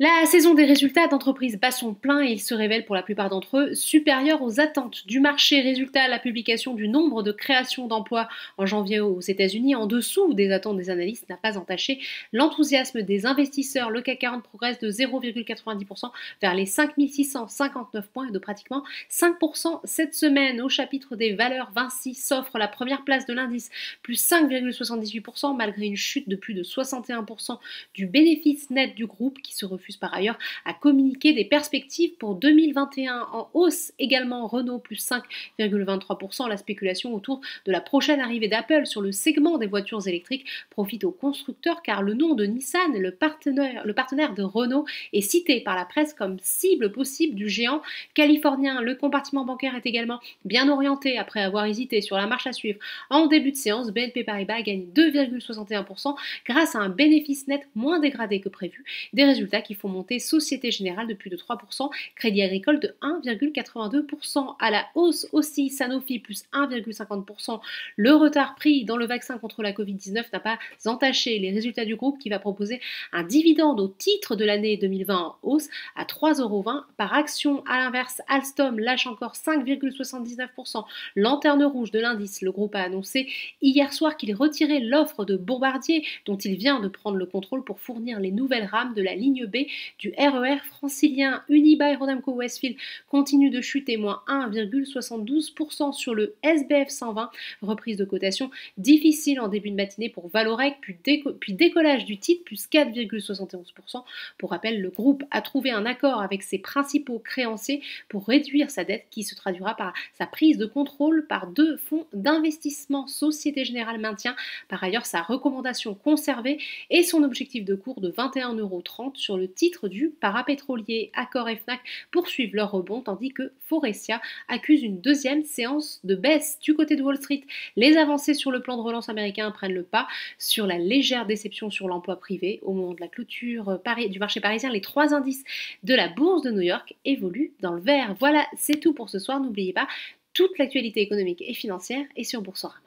La saison des résultats d'entreprises bat son plein et ils se révèlent pour la plupart d'entre eux supérieurs aux attentes du marché. Résultat, la publication du nombre de créations d'emplois en janvier aux États-Unis en dessous des attentes des analystes n'a pas entaché l'enthousiasme des investisseurs. Le CAC 40 progresse de 0,90% vers les 5659 points et de pratiquement 5% cette semaine. Au chapitre des valeurs, Vinci s'offre la première place de l'indice, plus 5,78% malgré une chute de plus de 61% du bénéfice net du groupe qui se refuse par ailleurs à communiquer des perspectives pour 2021. En hausse également Renault plus 5,23%. La spéculation autour de la prochaine arrivée d'Apple sur le segment des voitures électriques profite aux constructeurs car le nom de Nissan, le partenaire de Renault, est cité par la presse comme cible possible du géant californien. Le compartiment bancaire est également bien orienté après avoir hésité sur la marche à suivre. En début de séance, BNP Paribas gagne 2,61% grâce à un bénéfice net moins dégradé que prévu. Des résultats qui font monter Société Générale de plus de 3%, Crédit Agricole de 1,82%. À la hausse aussi, Sanofi plus 1,50%. Le retard pris dans le vaccin contre la Covid-19 n'a pas entaché les résultats du groupe qui va proposer un dividende au titre de l'année 2020 en hausse à 3,20€ par action. À l'inverse, Alstom lâche encore 5,79%. Lanterne rouge de l'indice, le groupe a annoncé hier soir qu'il retirait l'offre de Bombardier dont il vient de prendre le contrôle pour fournir les nouvelles rames de la ligne B du RER francilien. Unibail-Rodamco-Westfield continue de chuter, moins 1,72% sur le SBF 120, reprise de cotation difficile en début de matinée pour Valorec, puis décollage du titre, plus 4,71%. Pour rappel, le groupe a trouvé un accord avec ses principaux créanciers pour réduire sa dette qui se traduira par sa prise de contrôle par deux fonds d'investissement. Société Générale maintient par ailleurs sa recommandation conservée et son objectif de cours de 21,30€ sur le titre du parapétrolier. Accor et Fnac poursuivent leur rebond tandis que Forestia accuse une deuxième séance de baisse. Du côté de Wall Street, les avancées sur le plan de relance américain prennent le pas sur la légère déception sur l'emploi privé. Au moment de la clôture du marché parisien, les trois indices de la bourse de New York évoluent dans le vert. Voilà, c'est tout pour ce soir. N'oubliez pas, toute l'actualité économique et financière est sur Boursorama.